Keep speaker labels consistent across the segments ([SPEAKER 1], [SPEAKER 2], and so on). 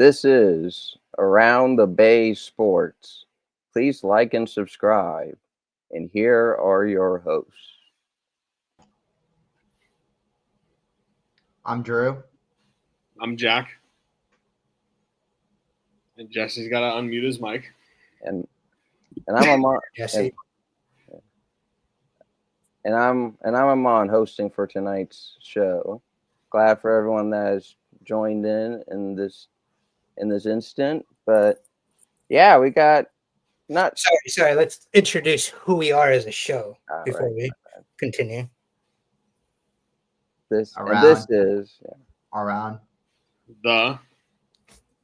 [SPEAKER 1] This is Around the Bay Sports. Please like and subscribe. And here are your hosts.
[SPEAKER 2] I'm Drew.
[SPEAKER 3] I'm Jack. And Jesse's got to unmute his mic.
[SPEAKER 1] And I'm Amon.
[SPEAKER 4] Jesse.
[SPEAKER 1] And I'm Amon hosting for tonight's show. Glad for everyone that has joined in this instant. But yeah, we got not
[SPEAKER 4] Sorry. Let's introduce who we are as a show before
[SPEAKER 1] right,
[SPEAKER 4] we continue.
[SPEAKER 1] this
[SPEAKER 2] Around.
[SPEAKER 1] and this is
[SPEAKER 2] Around.
[SPEAKER 3] The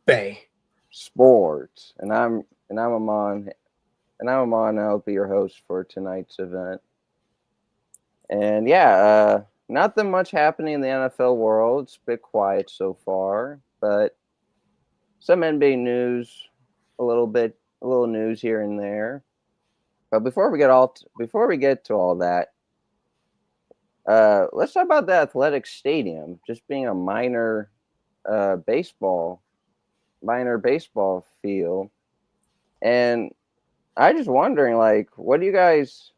[SPEAKER 4] Bay.
[SPEAKER 1] sports. And I'm Amon. And I'm Amon. I'll be your host for tonight's event. And yeah, nothing much happening in the NFL world. It's a bit quiet so far, but some NBA news, a little news here and there. But before we get to all that, let's talk about the Athletic Stadium just being a minor baseball field. And I just wondering, like, what do you guys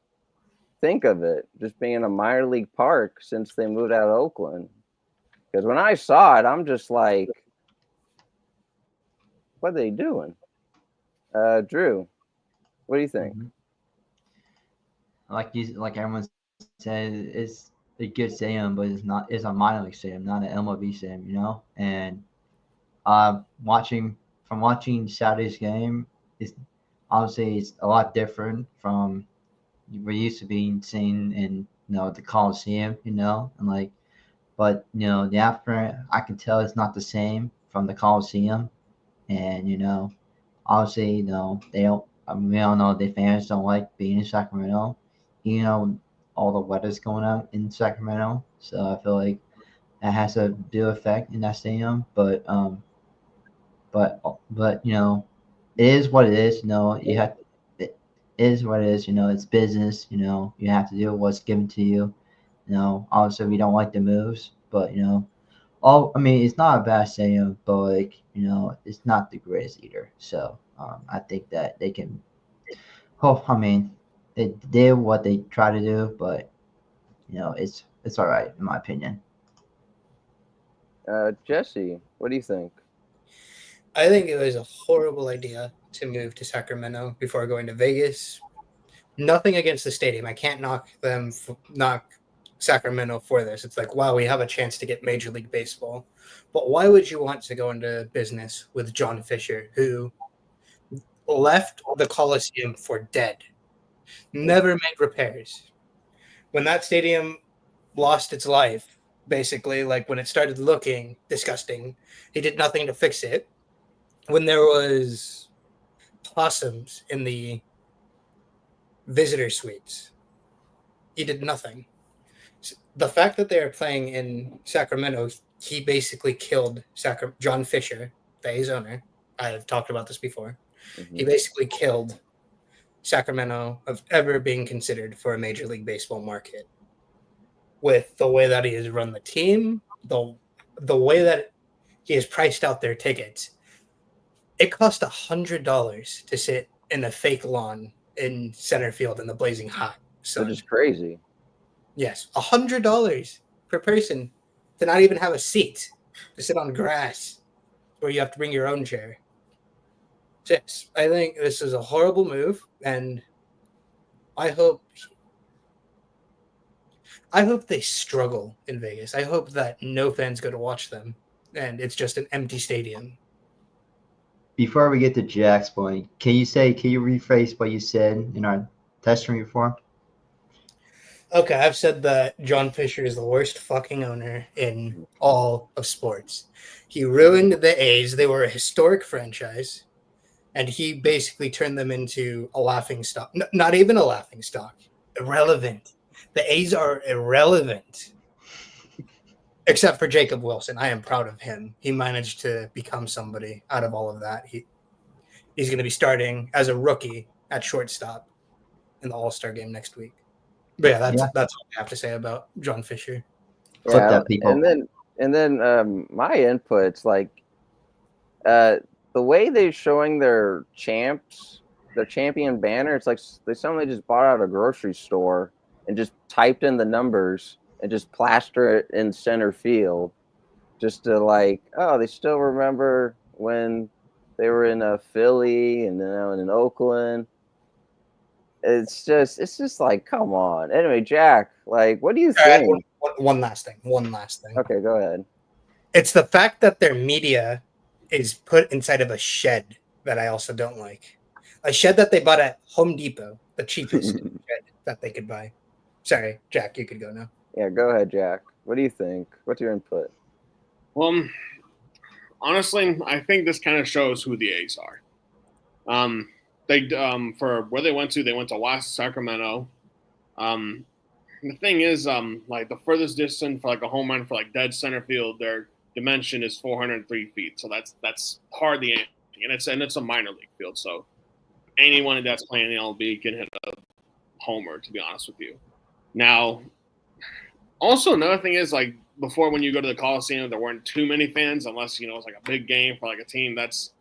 [SPEAKER 1] think of it just being a minor league park since they moved out of Oakland? Because when I saw it, I'm just like, what are they doing? Drew, what do you think?
[SPEAKER 2] Like everyone said, it's a good stadium, but it's a minor league stadium, not an MLB stadium, you know. And watching Saturday's game, is obviously it's a lot different from we're used to being seen in the Coliseum, and but the atmosphere I can tell it's not the same from the Coliseum, and obviously they don't. We all know the fans don't like being in Sacramento, all the weather's going on in Sacramento, so I feel like that has a big effect in that stadium. But it is what it is. It is what it is. It's business. You have to do what's given to you. Obviously we don't like the moves, but it's not a bad stadium, but it's not the greatest either. So I think that they can. They did what they try to do, but it's all right in my opinion.
[SPEAKER 1] Jesse, what do you think?
[SPEAKER 4] I think it was a horrible idea to move to Sacramento before going to Vegas. Nothing against the stadium. I can't knock Sacramento for this. It's like, wow, we have a chance to get Major League Baseball. But why would you want to go into business with John Fisher, who left the Coliseum for dead, never made repairs? When that stadium lost its life, basically, like when it started looking disgusting, he did nothing to fix it. When there was possums in the visitor suites, he did nothing. The fact that they are playing in Sacramento, he basically killed John Fisher, the A's owner. I have talked about this before.
[SPEAKER 1] Mm-hmm.
[SPEAKER 4] He basically killed Sacramento of ever being considered for a Major League Baseball market. With the way that he has run the team, the way that he has priced out their tickets, it cost $100 to sit in a fake lawn in center field in the blazing hot sun.
[SPEAKER 1] Which is crazy.
[SPEAKER 4] Yes, $100 per person to not even have a seat, to sit on grass where you have to bring your own chair. Yes, I think this is a horrible move, and I hope they struggle in Vegas. I hope that no fans go to watch them, and it's just an empty stadium.
[SPEAKER 2] Before we get to Jack's point, can you rephrase what you said in our testing before?
[SPEAKER 4] Okay, I've said that John Fisher is the worst fucking owner in all of sports. He ruined the A's. They were a historic franchise, and he basically turned them into a laughing stock. Not even a laughing stock. Irrelevant. The A's are irrelevant. Except for Jacob Wilson. I am proud of him. He managed to become somebody out of all of that. He's going to be starting as a rookie at shortstop in the All-Star game next week. But that's all I have to say about John Fisher.
[SPEAKER 2] Flip that, people.
[SPEAKER 1] And then my input's like, The way they're showing their champion banner, it's like they suddenly just bought out a grocery store and just typed in the numbers and just plaster it in center field, just to like, oh, they still remember when they were in Philly and now in Oakland. It's just like, come on. Anyway, Jack, like, what do you think?
[SPEAKER 4] One last thing. One last thing.
[SPEAKER 1] Okay, go ahead.
[SPEAKER 4] It's the fact that their media is put inside of a shed that I also don't like. A shed that they bought at Home Depot, the cheapest shed that they could buy. Sorry, Jack, you could go now.
[SPEAKER 1] Yeah, go ahead, Jack. What do you think? What's your input?
[SPEAKER 3] Well, honestly, I think this kind of shows who the A's are. They for where they went to West Sacramento. The thing is, like the furthest distance for like a home run for like dead center field, their dimension is 403 feet. So that's hardly anything, and it's a minor league field. So anyone that's playing the MLB can hit a homer. To be honest with you. Now, also another thing is like before when you go to the Coliseum, there weren't too many fans unless it's like a big game for like a team that's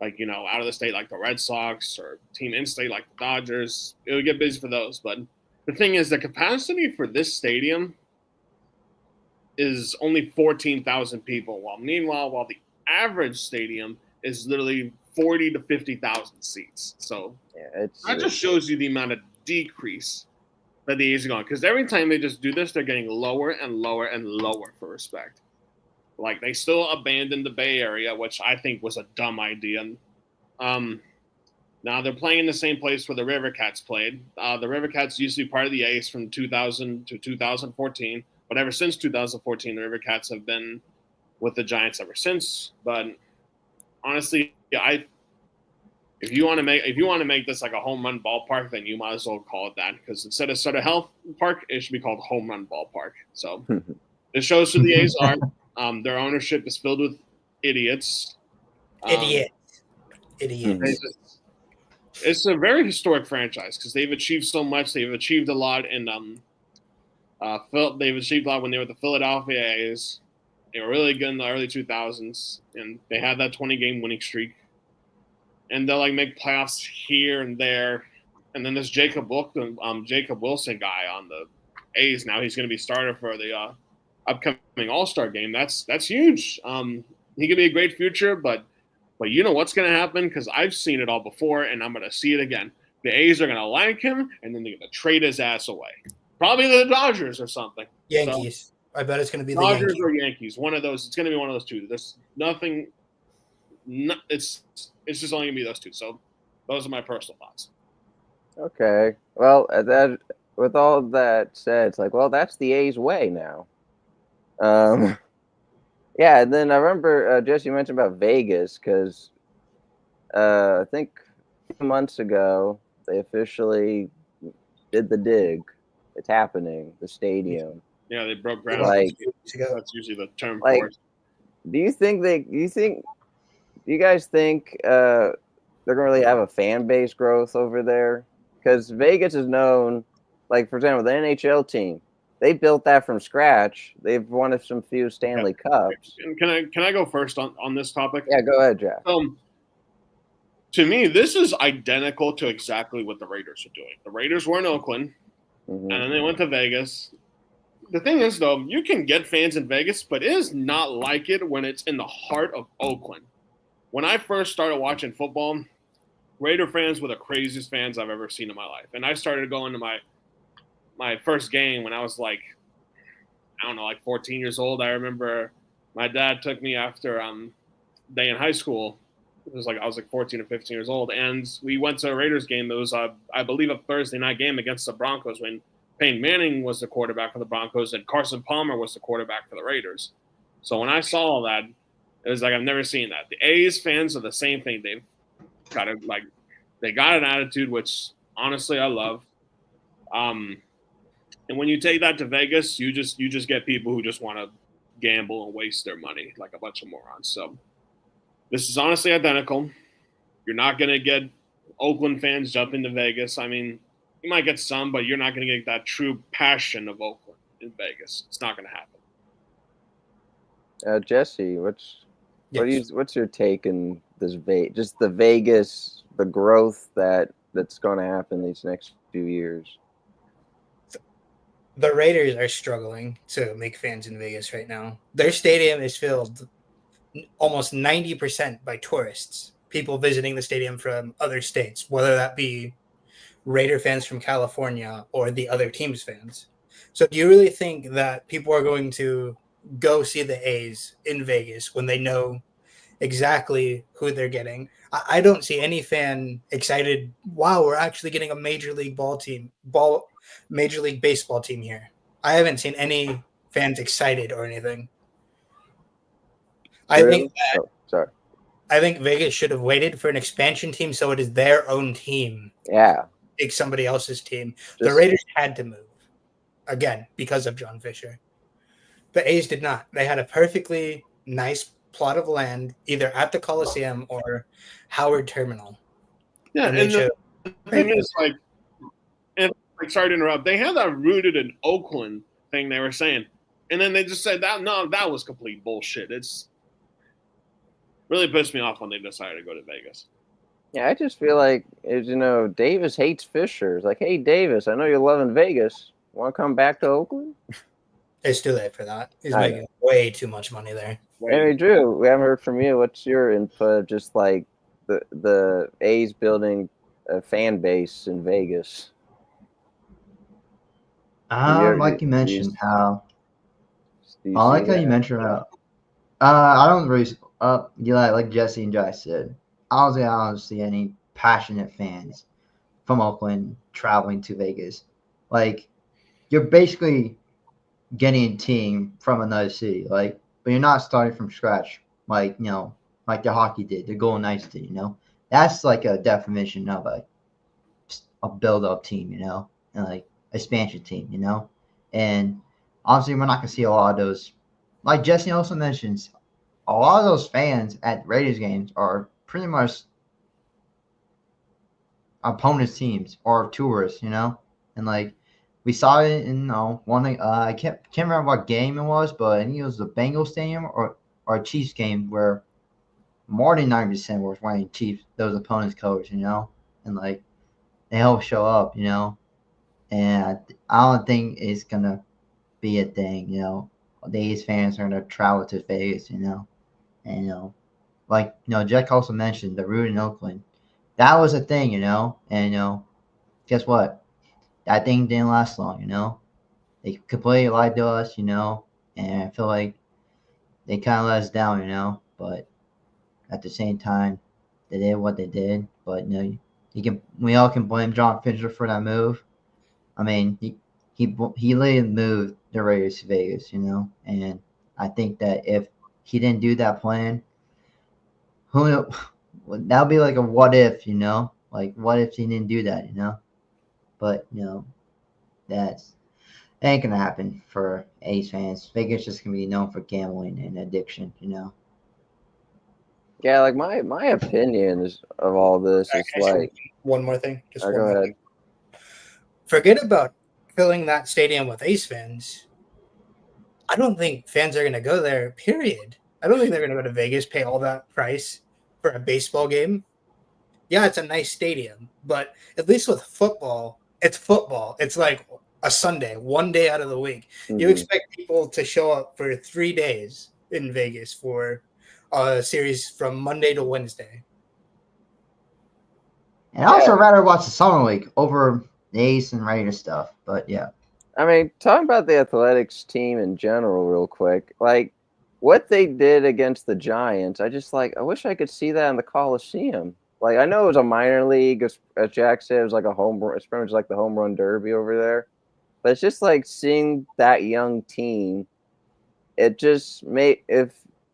[SPEAKER 3] like out of the state, like the Red Sox, or team in state like the Dodgers. It would get busy for those, but the thing is, the capacity for this stadium is only 14,000 people. While the average stadium is literally 40 to 50,000 seats. So
[SPEAKER 1] yeah,
[SPEAKER 3] that just shows you the amount of decrease that the A's are going. Because every time they just do this, they're getting lower and lower and lower for respect. Like they still abandoned the Bay Area, which I think was a dumb idea. Now they're playing in the same place where the River Cats played. The River Cats used to be part of the A's from 2000 to 2014, but ever since 2014, the River Cats have been with the Giants ever since. But honestly, if you want to make this like a home run ballpark, then you might as well call it that, because instead of Sutter Health Park, it should be called Home Run Ballpark. So it shows who the A's are. Their ownership is filled with idiots.
[SPEAKER 4] Idiots.
[SPEAKER 3] It's a very historic franchise because they've achieved so much. They've achieved a lot in they've achieved a lot when they were the Philadelphia A's. They were really good in the early 2000s, and they had that 20-game winning streak. And they'll like make playoffs here and there. And then this Jacob Wilson guy on the A's now, he's going to be starter for the upcoming All-Star game. That's huge. He could be a great future, but you know what's going to happen? Because I've seen it all before, and I'm going to see it again. The A's are going to like him, and then they're going to trade his ass away. Probably the Dodgers or something.
[SPEAKER 4] Yankees. So, I bet it's going to be the
[SPEAKER 3] Dodgers
[SPEAKER 4] Yankees.
[SPEAKER 3] or Yankees. One of those. It's going to be one of those two. There's nothing. It's just only going to be those two. So those are my personal thoughts.
[SPEAKER 1] Okay. Well, that with all that said, it's like, well, that's the A's way now. Yeah, and then I remember, Jesse, you mentioned about Vegas because I think a few months ago they officially did the dig. It's happening, the stadium.
[SPEAKER 3] Yeah, they broke ground.
[SPEAKER 1] Like,
[SPEAKER 3] that's usually the term
[SPEAKER 1] like,
[SPEAKER 3] for it.
[SPEAKER 1] Do you guys think they're going to really have a fan base growth over there? Because Vegas is known, like, for example, the NHL team. They built that from scratch. They've won some few Stanley Cups.
[SPEAKER 3] Can I go first on this topic?
[SPEAKER 1] Yeah, go ahead, Jack.
[SPEAKER 3] To me, this is identical to exactly what the Raiders are doing. The Raiders were in Oakland, and then they went to Vegas. The thing is, though, you can get fans in Vegas, but it is not like it when it's in the heart of Oakland. When I first started watching football, Raider fans were the craziest fans I've ever seen in my life. And I started going to my first game when I was like 14 years old. I remember my dad took me after day in high school. I was 14 or 15 years old, and we went to a Raiders game. It was I believe a Thursday night game against the Broncos when Peyton Manning was the quarterback for the Broncos and Carson Palmer was the quarterback for the Raiders. So when I saw all that, it was like I've never seen that. The A's fans are the same thing. They've got they got an attitude, which honestly I love. And when you take that to Vegas, you just get people who just want to gamble and waste their money like a bunch of morons. So this is honestly identical. You're not going to get Oakland fans jumping to Vegas. I mean, you might get some, but you're not going to get that true passion of Oakland in Vegas. It's not going to happen.
[SPEAKER 1] Jesse, what's
[SPEAKER 4] Yes.
[SPEAKER 1] What's your take in this just the Vegas, the growth that's going to happen these next few years?
[SPEAKER 4] The Raiders are struggling to make fans in Vegas right now. Their stadium is filled almost 90% by tourists, people visiting the stadium from other states, whether that be Raider fans from California or the other team's fans. So do you really think that people are going to go see the A's in Vegas when they know exactly who they're getting? I don't see any fan excited. Wow, we're actually getting a major league baseball team here. I haven't seen any fans excited or anything. I think
[SPEAKER 1] Really? Oh, sorry.
[SPEAKER 4] I think Vegas should have waited for an expansion team so it is their own team,
[SPEAKER 1] Yeah.
[SPEAKER 4] take somebody else's team. The
[SPEAKER 1] Just
[SPEAKER 4] Raiders had to move again because of John Fisher. The A's did not. They had a perfectly nice plot of land either at the Coliseum or Howard Terminal.
[SPEAKER 3] Yeah,
[SPEAKER 4] And they
[SPEAKER 3] and
[SPEAKER 4] chose
[SPEAKER 3] the thing is, sorry to interrupt. They had that rooted in Oakland thing they were saying, and then they just said that that was complete bullshit. It's really pissed me off when they decided to go to Vegas.
[SPEAKER 1] Yeah, I just feel like, Davis hates Fisher. It's like, hey, Davis, I know you're loving Vegas. Want to come back to Oakland?
[SPEAKER 4] it's too late for that. He's
[SPEAKER 1] I
[SPEAKER 4] making way too much money there.
[SPEAKER 1] Hey, Drew, we haven't heard from you. What's your input of just like the A's building a fan base in Vegas?
[SPEAKER 2] Like you mentioned how.
[SPEAKER 1] Do
[SPEAKER 2] I like
[SPEAKER 1] see
[SPEAKER 2] how you
[SPEAKER 1] that?
[SPEAKER 2] mentioned how. I don't really. Like Jesse and Josh said, honestly, I don't see any passionate fans from Oakland traveling to Vegas. Like, you're basically getting a team from another city, like, but you're not starting from scratch, like like the hockey did, the Golden Knights did. That's like a definition of a build-up team, and like expansion team, and honestly, we're not gonna see a lot of those. Like Jesse also mentions, a lot of those fans at Raiders games are pretty much opponents' teams or tourists, and like we saw it in one thing. I can't remember what game it was, but I think it was the Bengals stadium or a Chiefs game where more than 90% was wearing Chiefs those opponents' colors, and like they all show up, and I don't think it's gonna be a thing, These fans are gonna travel to Vegas, and like Jack also mentioned the route in Oakland. That was a thing, and guess what? That thing didn't last long, They completely lied to us, and I feel like they kind of let us down, but at the same time, they did what they did. But we all can blame John Fisher for that move. I mean, he literally moved the Raiders to Vegas, and I think that if he didn't do that plan, who that would be like a what if, like what if he didn't do that, but that's ain't gonna happen for A's fans. Vegas just gonna be known for gambling and addiction,
[SPEAKER 1] Yeah, like my opinions of all this is like.
[SPEAKER 4] One more thing. Just one
[SPEAKER 1] Go
[SPEAKER 4] more
[SPEAKER 1] ahead.
[SPEAKER 4] thing. Forget about filling that stadium with Ace fans. I don't think fans are going to go there, period. I don't think they're going to go to Vegas, pay all that price for a baseball game. Yeah, it's a nice stadium, but at least with football, it's football. It's like a Sunday, one day out of the week.
[SPEAKER 1] Mm-hmm.
[SPEAKER 4] You expect people to show up for 3 days in Vegas for a series from Monday to Wednesday.
[SPEAKER 2] And I also rather watch the Summer League over the Ace and Raiders stuff, but yeah.
[SPEAKER 1] I mean, talking about the Athletics team in general real quick, like what they did against the Giants, I wish I could see that in the Coliseum. Like, I know it was a minor league, as Jack said, it was like a home run, it's pretty much like the home run derby over there. But it's just like seeing that young team, it just made, if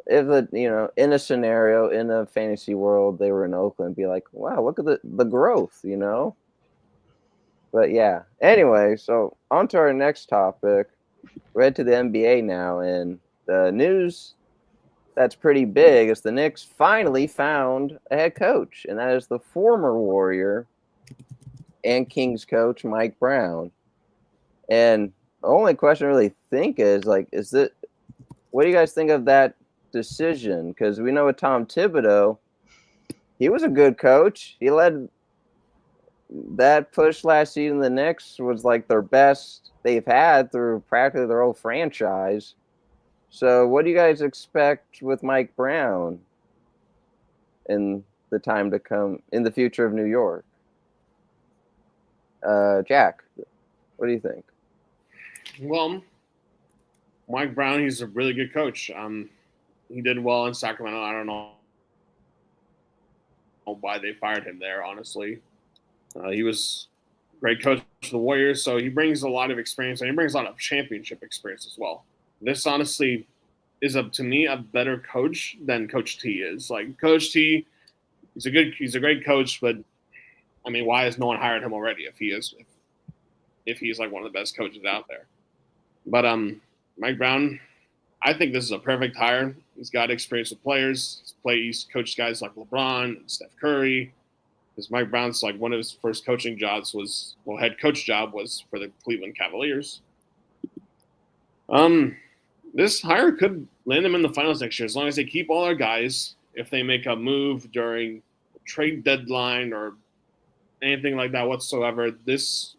[SPEAKER 1] in a scenario, in a fantasy world, they were in Oakland, be like, wow, look at the growth, But yeah, anyway, so on to our next topic. We're head to the NBA now, and the news that's pretty big is the Knicks finally found a head coach, and that is the former Warrior and Kings coach, Mike Brown. And the only question I really think is, like, what do you guys think of that decision? Because we know with Tom Thibodeau, he was a good coach. He led that push last season. The Knicks was like their best they've had through practically their whole franchise. So what do you guys expect with Mike Brown in the time to come, in the future of New York? Jack, what do you think?
[SPEAKER 3] Well, Mike Brown, he's a really good coach. He did well in Sacramento. I don't know why they fired him there, honestly. He was a great coach for the Warriors, so he brings a lot of experience, and he brings a lot of championship experience as well. This honestly is, to me, a better coach than Coach T is. Like, Coach T, he's a great coach, but I mean, why has no one hired him already if he's like one of the best coaches out there? But Mike Brown, I think this is a perfect hire. He's got experience with players. He's coached guys like LeBron and Steph Curry. Because Mike Brown's like one of his first coaching jobs head coach job was for the Cleveland Cavaliers. This hire could land them in the finals next year as long as they keep all our guys. If they make a move during the trade deadline or anything like that whatsoever, this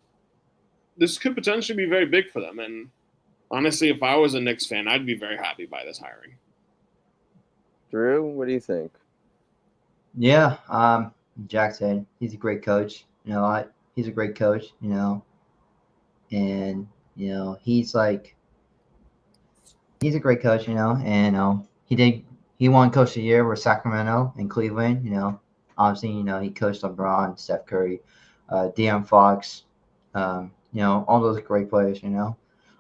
[SPEAKER 3] could potentially be very big for them. And honestly, if I was a Knicks fan, I'd be very happy by this hiring.
[SPEAKER 1] Drew, what do you think?
[SPEAKER 2] Yeah, Jack said he's a great coach. He's a great coach. And he's a great coach. And he won Coach of the Year with Sacramento and Cleveland. Obviously, he coached LeBron, Steph Curry, De'Aaron Fox. All those great players.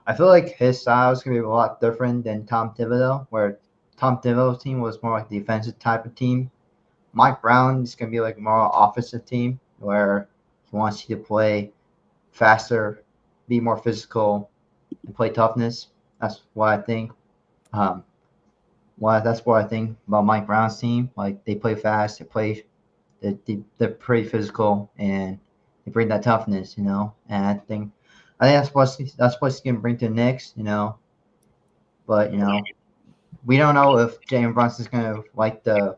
[SPEAKER 2] I feel like his style is gonna be a lot different than Tom Thibodeau, where Tom Thibodeau's team was more like the defensive type of team. Mike Brown is gonna be like more offensive team, where he wants you to play faster, be more physical, and play toughness. That's what I think. That's what I think about Mike Brown's team. Like, they play fast, they're pretty physical, and they bring that toughness. And I think that's what he's gonna bring to the Knicks. But we don't know if Jalen Brunson's gonna like the.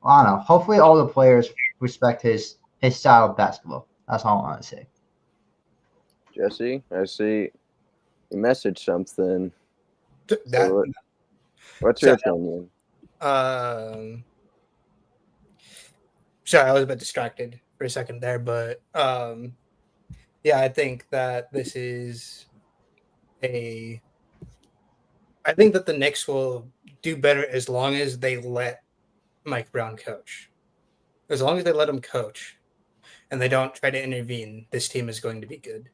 [SPEAKER 2] I don't know. Hopefully, all the players respect his style of basketball. That's all I want to say.
[SPEAKER 1] Jesse, I see you messaged something. What's your opinion?
[SPEAKER 4] Sorry, I was a bit distracted for a second there, but yeah, I think that I think that the Knicks will do better as long as they let Mike Brown coach. As long as they let him coach and they don't try to intervene, this team is going to be good.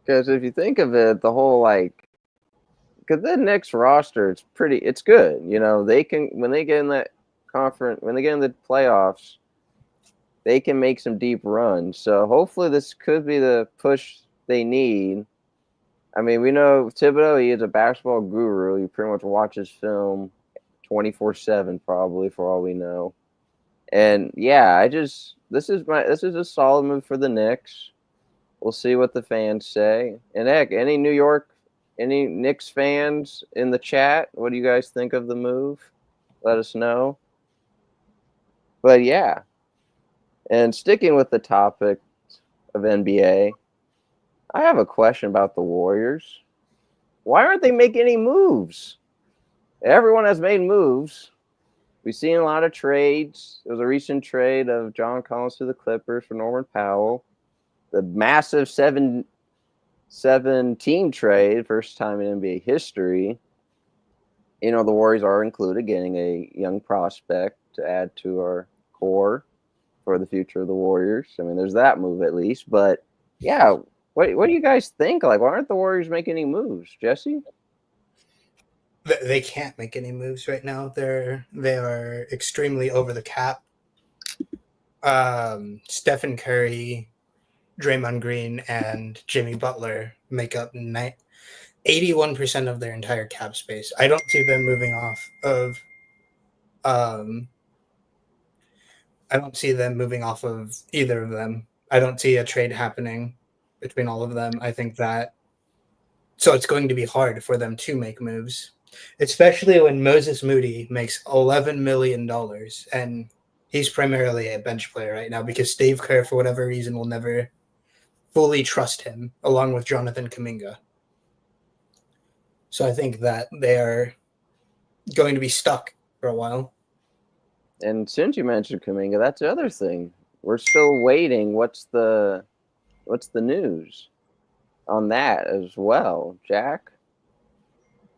[SPEAKER 1] Because if you think of it, the whole because the Knicks roster, it's good. They can, when they get in that conference, when they get in the playoffs, they can make some deep runs. So hopefully this could be the push they need. I mean, we know Thibodeau, he is a basketball guru. He pretty much watches film 24/7 probably, for all we know. And yeah, this is a solid move for the Knicks. We'll see what the fans say. And heck, any Knicks fans in the chat, what do you guys think of the move? Let us know. But yeah. And sticking with the topic of NBA, I have a question about the Warriors. Why aren't they making any moves? Everyone has made moves. We've seen a lot of trades. There was a recent trade of John Collins to the Clippers for Norman Powell. The massive 7-team trade, first time in NBA history. The Warriors are included, getting a young prospect to add to our core for the future of the Warriors. I mean, there's that move at least. But yeah, what do you guys think? Why aren't the Warriors making any moves, Jesse?
[SPEAKER 4] They can't make any moves right now. They are extremely over the cap. Stephen Curry, Draymond Green, and Jimmy Butler make up 81% of their entire cap space. I don't see them moving off of. I don't see them moving off of either of them. I don't see a trade happening between all of them. I think that so it's going to be hard for them to make moves. especially when Moses Moody makes $11 million, and he's primarily a bench player right now because Steve Kerr, for whatever reason, will never fully trust him, along with Jonathan Kuminga. So I think that they are going to be stuck for a while.
[SPEAKER 1] And since you mentioned Kuminga, that's the other thing. We're still waiting. What's the news on that as well, Jack?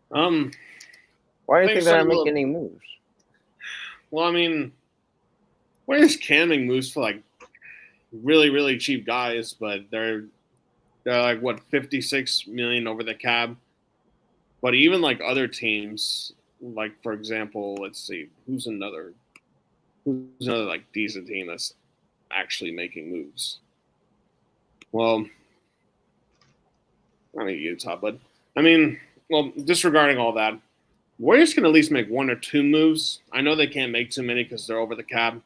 [SPEAKER 1] Why do you think they're not making any moves?
[SPEAKER 3] Well, I mean, Warriors can make moves for like really, really cheap guys, but they're like what, 56 million over the cap. But even like other teams, like for example, let's see, who's another like decent team that's actually making moves? Well, I mean Utah, but I mean, well, disregarding all that, Warriors can at least make one or two moves. I know they can't make too many because they're over the cap,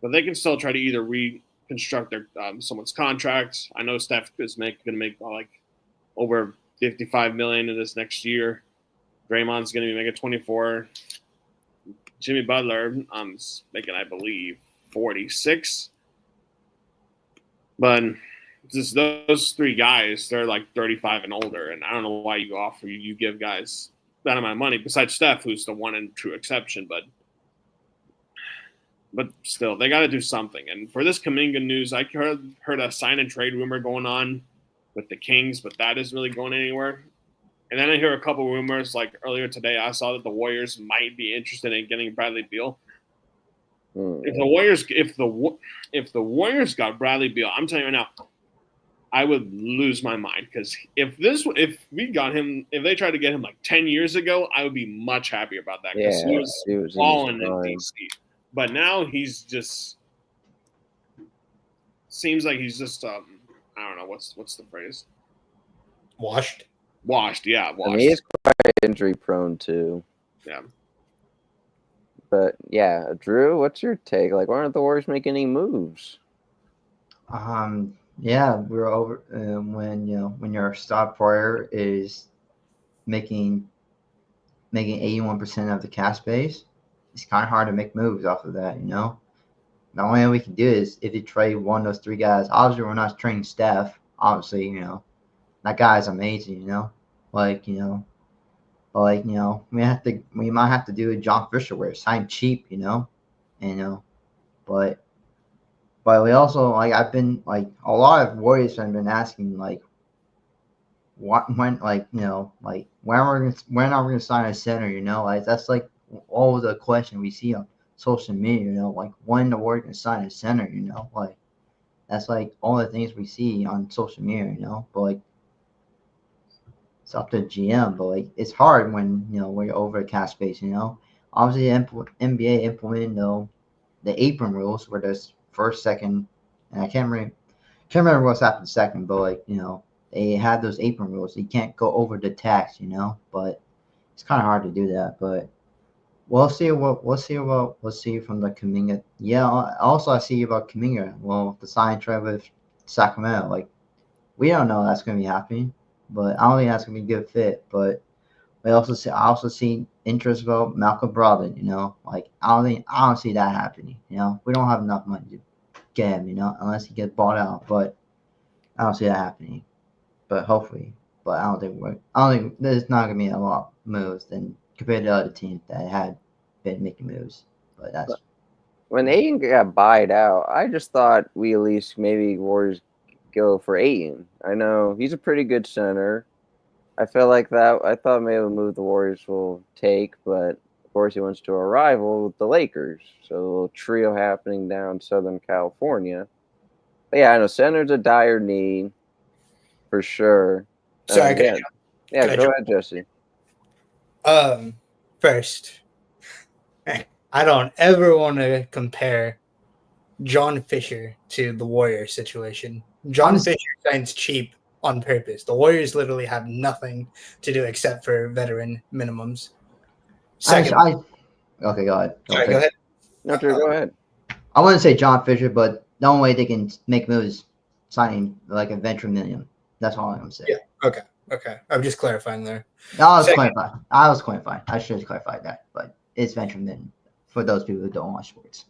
[SPEAKER 3] but they can still try to either reconstruct their someone's contract. I know Steph is going to make like over $55 million in this next year. Draymond's going to be making 24. Jimmy Butler making, I believe, 46. But just those three guys, they're like 35 and older, and I don't know why you give guys that amount of money. Besides Steph, who's the one and true exception, but still, they got to do something. And for this Kuminga news, I heard a sign and trade rumor going on with the Kings, but that isn't really going anywhere. And then I hear a couple rumors, like earlier today, I saw that the Warriors might be interested in getting Bradley Beal. If the Warriors got Bradley Beal, I'm telling you right now, I would lose my mind, because if we got him, if they tried to get him like 10 years ago, I would be much happier about that, because he was balling in DC. But now he's just seems like he's just I don't know what's the phrase.
[SPEAKER 4] Washed,
[SPEAKER 3] yeah. Washed.
[SPEAKER 1] I mean, he's quite injury prone too.
[SPEAKER 3] Yeah.
[SPEAKER 1] But yeah, Drew, what's your take? Like, why aren't the Warriors making any moves?
[SPEAKER 2] Yeah, we're over when your star player is making 81% of the cap space. It's kind of hard to make moves off of that, The only thing we can do is if you trade one of those three guys. Obviously, we're not trading Steph. Obviously, that guy's amazing, we might have to do a John Fisher where it's signed cheap, but we also I've been a lot of Warriors have been asking when are we gonna sign a center, that's all the question we see on social media, when the Warriors can sign a center, that's all the things we see on social media, but it's up to GM, but it's hard when we're over cap space, Obviously, NBA implemented the apron rules where there's first, second, and I can't remember what's happened second, but they have those apron rules. You can't go over the tax, but it's kind of hard to do that, but. We'll see from the Kuminga. Yeah, also I see about Kuminga. Well, the sign trade with Sacramento, we don't know that's going to be happening, but I don't think that's going to be a good fit. But I also see interest about Malcolm Brogdon. I don't see that happening. We don't have enough money to get him. Unless he gets bought out. But I don't see that happening. But hopefully, I don't think there's not going to be a lot of moves than. Compared to other teams that had been making moves. But that's
[SPEAKER 1] when Ayton got buyed out, I just thought we at least maybe Warriors go for Ayton. I know he's a pretty good center. I feel like that. I thought maybe a move the Warriors will take, but of course he wants to a rival with the Lakers. So a little trio happening down Southern California. But yeah, I know center's a dire need for sure.
[SPEAKER 4] Sorry,
[SPEAKER 1] go ahead, Jesse.
[SPEAKER 4] First, I don't ever want to compare John Fisher to the Warriors situation. John Fisher signs cheap on purpose. The Warriors literally have nothing to do except for veteran minimums.
[SPEAKER 2] Second, okay, go ahead.
[SPEAKER 4] Sorry, go ahead.
[SPEAKER 1] No, Drew, go ahead.
[SPEAKER 2] I wouldn't say John Fisher, but the only way they can make moves is signing a veteran minimum. That's all I'm going to say.
[SPEAKER 4] Yeah, okay. Okay, I'm just clarifying there.
[SPEAKER 2] I was
[SPEAKER 4] Second-
[SPEAKER 2] clarifying. I was clarifying. I should have clarified that, but it's Benjamin for those people who don't watch sports.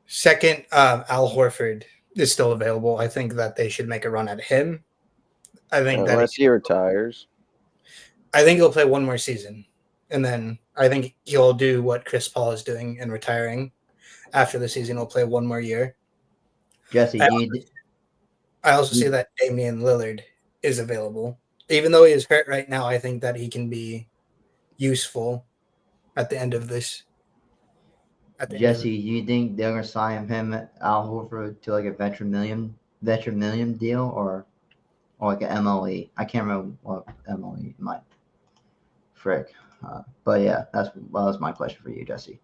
[SPEAKER 4] Second, Al Horford is still available. I think that they should make a run at him. I think
[SPEAKER 1] Unless he retires.
[SPEAKER 4] I think he'll play one more season, and then I think he'll do what Chris Paul is doing and retiring. After the season, he'll play one more year.
[SPEAKER 2] Jesse,
[SPEAKER 4] I also see that Damian Lillard is available. Even though he is hurt right now, I think that he can be useful at the end of this.
[SPEAKER 2] Jesse, do you think they're gonna sign him, Al Horford, to like a veteran million deal, or like an MLE? I can't remember what MLE might. Frick. But yeah, that was my question for you, Jesse.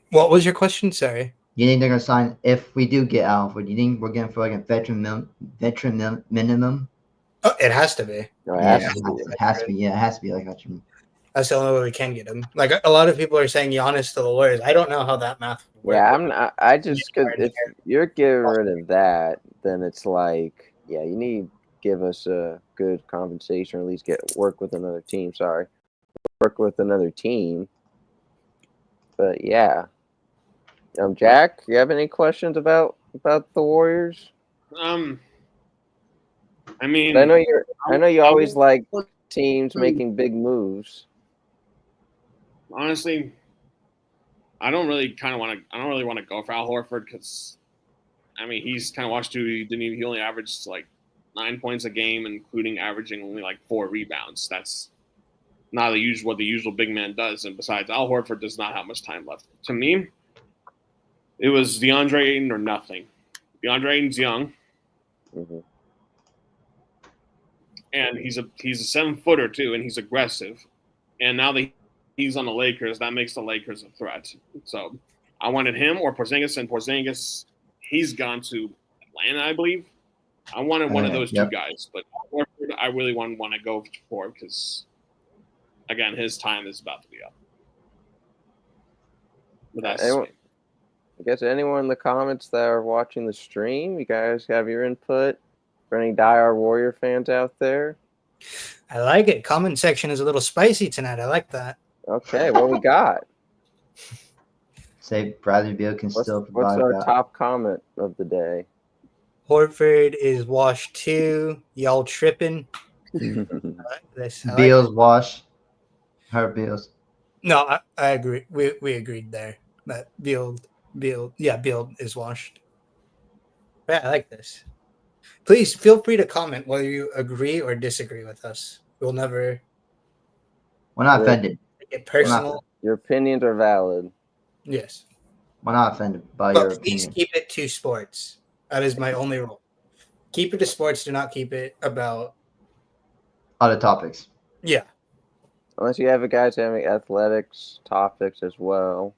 [SPEAKER 4] What was your question? Sorry.
[SPEAKER 2] You think they're gonna sign if we do get Al Horford? You think we're getting for like a veteran minimum?
[SPEAKER 4] Oh, it has to be.
[SPEAKER 1] No, it
[SPEAKER 2] Yeah,
[SPEAKER 1] has to be.
[SPEAKER 2] it has to be. Yeah, it has to be like veteran.
[SPEAKER 4] That's the only way we can get him. Like a lot of people are saying Giannis to the Warriors. I don't know how that math works.
[SPEAKER 1] Yeah, I just cause if you're getting rid of that, then it's like, yeah, you need to give us a good compensation, or at least work with another team. But yeah, Jack, you have any questions about the Warriors?
[SPEAKER 3] I mean,
[SPEAKER 1] I know you always like teams making big moves.
[SPEAKER 3] honestly, I don't really want to go for Al Horford because, I mean, he's kind of watched too. He only averaged like 9 points a game, including averaging only like 4 rebounds. That's not what the usual big man does. And besides, Al Horford does not have much time left. To me, it was DeAndre Ayton or nothing. DeAndre Ayton's young,
[SPEAKER 1] Mm-hmm.
[SPEAKER 3] and he's a 7-footer too, and he's aggressive. And now that he's on the Lakers, that makes the Lakers a threat. So I wanted him or Porzingis, and Porzingis, he's gone to Atlanta, I believe. I wanted one of those two guys, but Horford, I really want to go for because, again, his time is about to be up. But that's
[SPEAKER 1] I guess anyone in the comments that are watching the stream, you guys have your input for any diehard Warrior fans out there?
[SPEAKER 4] I like it. Comment section is a little spicy tonight. I like that.
[SPEAKER 1] Okay, what we got?
[SPEAKER 2] Say Bradley Beal can still
[SPEAKER 1] What's
[SPEAKER 2] provide
[SPEAKER 1] our
[SPEAKER 2] that.
[SPEAKER 1] top comment of the day?
[SPEAKER 4] Horford is washed too. Y'all tripping.
[SPEAKER 2] Beal's wash. Her Beal's.
[SPEAKER 4] No, I agree. We agreed there. But Beal is washed. Yeah, I like this. Please feel free to comment whether you agree or disagree with us. We'll never
[SPEAKER 2] We're not offended.
[SPEAKER 4] get personal.
[SPEAKER 1] Your opinions are valid.
[SPEAKER 4] Yes.
[SPEAKER 2] We're not offended by your
[SPEAKER 4] But please
[SPEAKER 2] opinion.
[SPEAKER 4] keep it to sports. That is my only rule. Keep it to sports. Do not keep it about.
[SPEAKER 2] Other topics.
[SPEAKER 4] Yeah.
[SPEAKER 1] Unless you have a guys having athletics topics as well.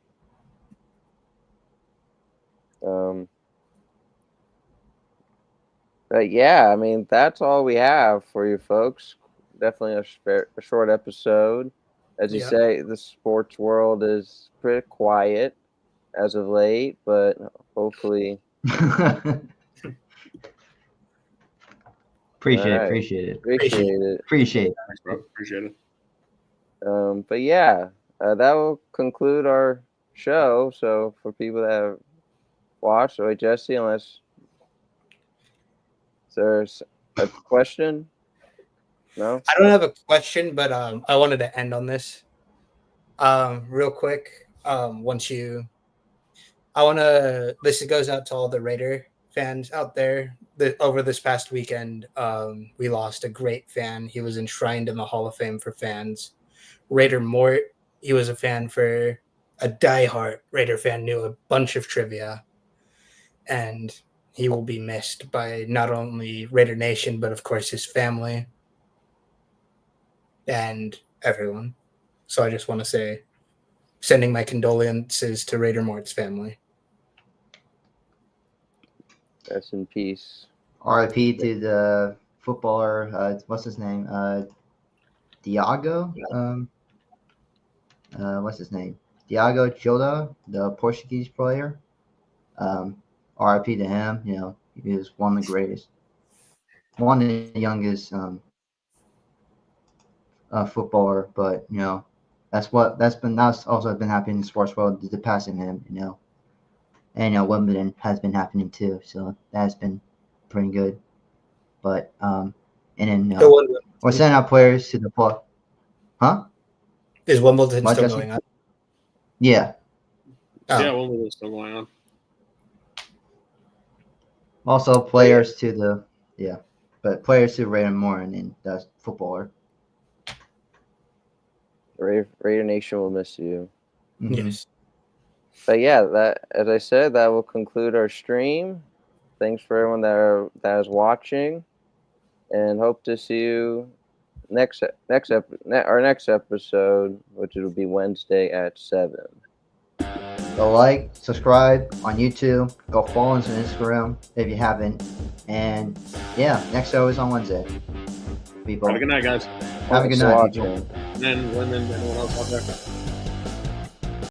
[SPEAKER 1] But yeah, I mean, that's all we have for you folks. Definitely a short episode. As you say, the sports world is pretty quiet as of late, but hopefully.
[SPEAKER 2] Appreciate it.
[SPEAKER 1] But yeah, that will conclude our show. So for people that have watched, wait, Jesse, unless there's a question. No,
[SPEAKER 4] I don't have a question, but I wanted to end on this real quick. This goes out to all the Raider fans out there. Over this past weekend, we lost a great fan. He was enshrined in the Hall of Fame for fans. Raider Mort, he was a fan for a diehard Raider fan, knew a bunch of trivia, and he will be missed by not only Raider Nation, but of course his family and everyone. So I just want to say, sending my condolences to Raider Mort's family.
[SPEAKER 1] rest in peace.
[SPEAKER 2] RIP to the footballer. What's his name? Diago. What's his name? Diago Jota, the Portuguese player. RIP to him. You know, he was one of the greatest. one of the youngest footballer, but that's also been happening in the sports world, the passing him, and Wimbledon has been happening too, so that's been pretty good. But and then we're sending our players to the floor. Huh?
[SPEAKER 4] Is Wimbledon
[SPEAKER 2] What,
[SPEAKER 4] still
[SPEAKER 2] Justin?
[SPEAKER 4] going on?
[SPEAKER 2] Yeah.
[SPEAKER 4] Oh.
[SPEAKER 3] Yeah, Wimbledon's still going on.
[SPEAKER 2] Also players to the players to Raymond Morin, and that's footballer.
[SPEAKER 1] Raider Nation will miss you.
[SPEAKER 2] Mhm.
[SPEAKER 4] Yes.
[SPEAKER 1] But yeah, that, as I said, that will conclude our stream. Thanks for everyone that is watching, and hope to see you our next episode, which will be Wednesday at 7.
[SPEAKER 2] Go like, subscribe on YouTube. Go follow us on Instagram if you haven't. And yeah, next show is on Wednesday. People,
[SPEAKER 3] Have a good night, guys.
[SPEAKER 2] have a good
[SPEAKER 1] Thanks for
[SPEAKER 2] night,
[SPEAKER 1] watching.
[SPEAKER 2] people.
[SPEAKER 3] And then anyone else out there.